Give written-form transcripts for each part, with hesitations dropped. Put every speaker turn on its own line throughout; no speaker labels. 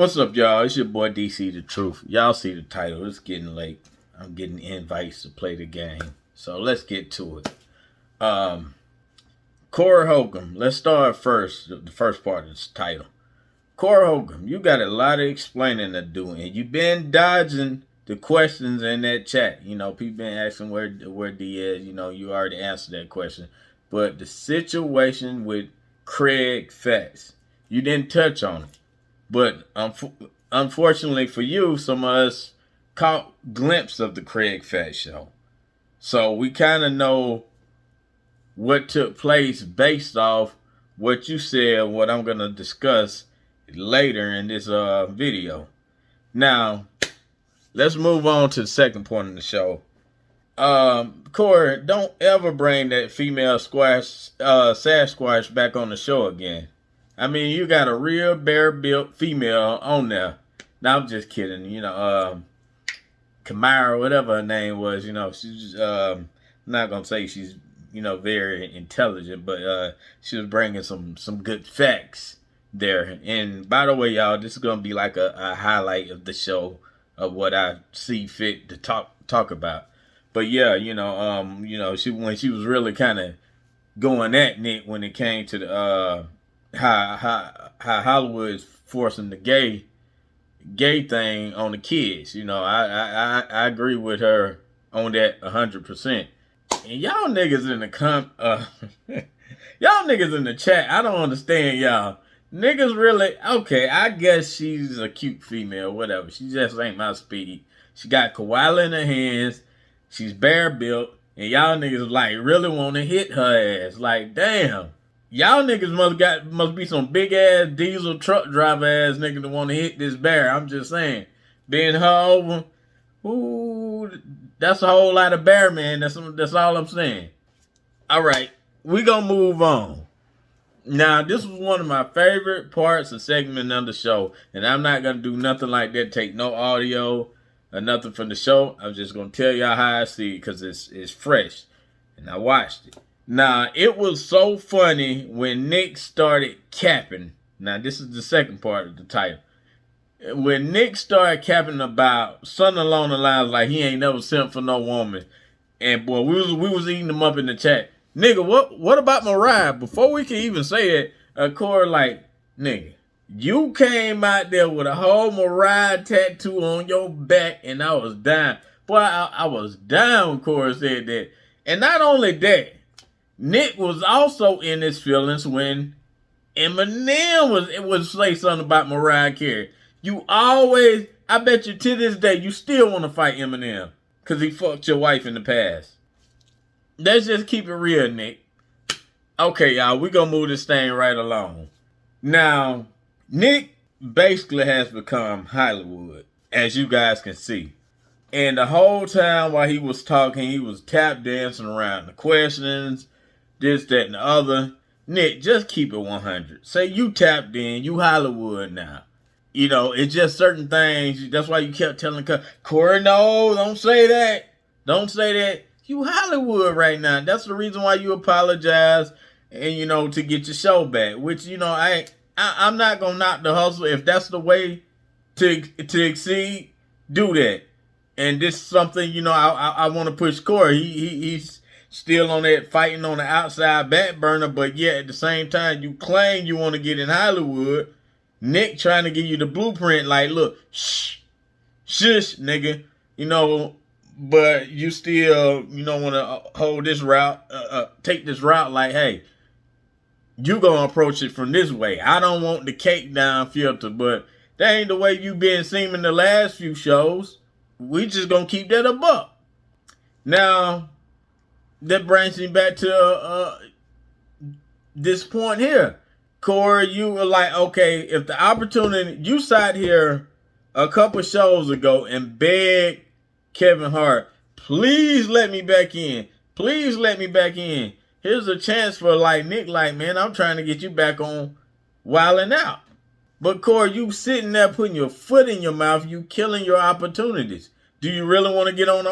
What's up, y'all? It's your boy DC The Truth. Y'all see the title. It's getting late. I'm getting invites to play the game. So let's get to it. Corey Holcomb. Let's start first. The first part of this title. Corey Holcomb, you got a lot of explaining to do, and you've been dodging the questions in that chat. You know, people been asking where D is. You know, you already answered that question. But the situation with Kraig facts, you didn't touch on it. But unfortunately for you, some of us caught glimpse of the Kraig Fat Show. So we kind of know what took place based off what you said, what I'm going to discuss later in this video. Now, let's move on to the second point of the show. Corey, don't ever bring that female Sasquatch back on the show again. I mean, you got a real bear-built female on there. Now, I'm just kidding. You know, Kamara, whatever her name was, you know, she's I'm not going to say she's, you know, very intelligent, but she was bringing some good facts there. And by the way, y'all, this is going to be like a highlight of the show of what I see fit to talk about. But yeah, you know, when she was really kind of going at Nick when it came to the how Hollywood is forcing the gay thing on the kids. You know, I agree with her on that 100%. And y'all niggas in the y'all niggas in the chat, I don't understand y'all. Niggas really, okay, I guess she's a cute female, whatever. She just ain't my speed. She got koala in her hands. She's bear built. And y'all niggas like really want to hit her ass. Like, damn. Y'all niggas must be some big ass diesel truck driver ass nigga that want to hit this bear. I'm just saying. Being her over, ooh, that's a whole lot of bear, man. That's all I'm saying. All right, we gonna move on. Now, this was one of my favorite parts of segment of the show, and I'm not gonna do nothing like that. Take no audio or nothing from the show. I'm just gonna tell y'all how I see it because it's fresh, and I watched it. Now, it was so funny when Nick started capping. Now, this is the second part of the title. When Nick started capping about something along the lines like he ain't never sent for no woman. And boy, we was eating them up in the chat. Nigga, what about Mariah? Before we can even say that, Corey like, nigga, you came out there with a whole Mariah tattoo on your back and I was down. Boy, I was down, Corey said that. And not only that, Nick was also in his feelings when Eminem was say something about Mariah Carey. You always, I bet you to this day, you still want to fight Eminem because he fucked your wife in the past. Let's just keep it real, Nick. Okay, y'all, we gonna move this thing right along. Now, Nick basically has become Hollywood, as you guys can see. And the whole time while he was talking, he was tap dancing around the questions, this, that, and the other. Nick, just keep it 100. Say you tapped in, you Hollywood now. You know, it's just certain things. That's why you kept telling Corey, no, don't say that. Don't say that. You Hollywood right now. That's the reason why you apologize and, you know, to get your show back. Which, you know, I'm not going to knock the hustle. If that's the way to exceed, do that. And this is something, you know, I want to push Corey. He's still on that fighting on the outside back burner, but yet at the same time, you claim you want to get in Hollywood. Nick trying to give you the blueprint, like, look, shush, nigga, you know, but you still, you don't want to hold this route, take this route like, hey, you gonna approach it from this way. I don't want the cake down filter, but that ain't the way you been seeming the last few shows. We just gonna keep that a buck. Now, that brings me back to this point here. Corey, you were like, okay, if the opportunity, you sat here a couple shows ago and begged Kevin Hart, please let me back in. Please let me back in. Here's a chance for like Nick, like, man, I'm trying to get you back on Wildin' Out. But Corey, you sitting there putting your foot in your mouth, you killing your opportunities. Do you really want to get on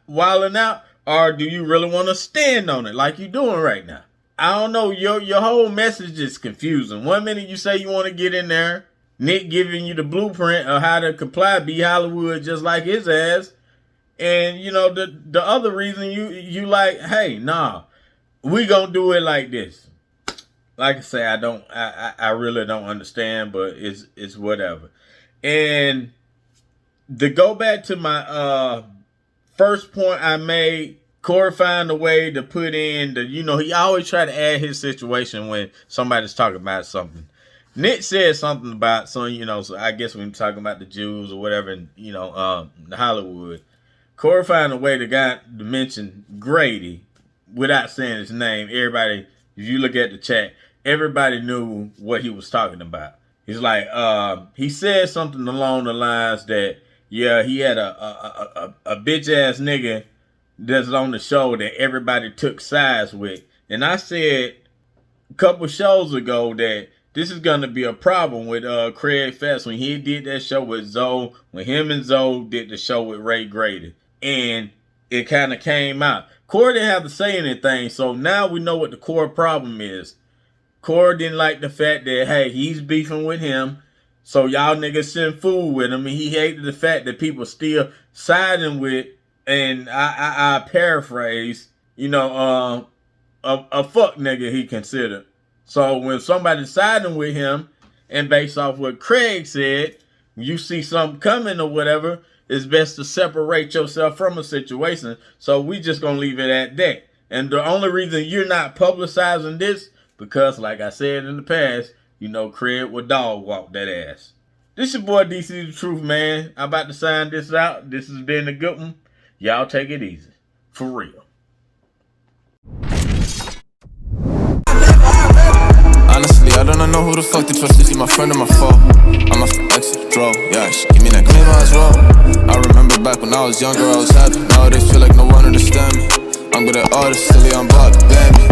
Wildin' Out? Or do you really want to stand on it like you're doing right now? I don't know. Your whole message is confusing. 1 minute you say you want to get in there. Nick giving you the blueprint of how to comply, be Hollywood just like his ass. And you know, the other reason you like, hey, nah, we gonna do it like this. Like I say, I really don't understand, but it's whatever. And to go back to my first point I made, Corey found a way to put in the, you know, he always try to add his situation when somebody's talking about something. Nick said something about some, you know, so I guess when we're talking about the Jews or whatever, and you know, the Hollywood. Corey found a way to mention Grady without saying his name. Everybody, if you look at the chat, everybody knew what he was talking about. He's like, he said something along the lines that, yeah, he had a bitch ass nigga that's on the show that everybody took sides with. And I said a couple shows ago that this is going to be a problem with Kraig Fest when he did that show with Zoe, when him and Zoe did the show with Ray Grady. And it kind of came out. Corey didn't have to say anything, so now we know what the core problem is. Corey didn't like the fact that, hey, he's beefing with him, so y'all niggas send food with him, and he hated the fact that people still siding with, and I paraphrase, you know, a fuck nigga he considered. So when somebody's siding with him, and based off what Kraig said, you see something coming or whatever, it's best to separate yourself from a situation. So we just gonna leave it at that. And the only reason you're not publicizing this, because like I said in the past, you know Kraig would dog walk that ass. This your boy DC The Truth, man. I'm about to sign this out. This has been a good one. Y'all take it easy. For real.
Honestly, I don't know who the fuck to trust. Is he my friend or my foe? I'm a exit, draw. Yeah, she give me that claim as well. I remember back when I was younger, I was happy. Nowadays feel like no one understand me. I'm good at all this, silly, I'm bought, damn me.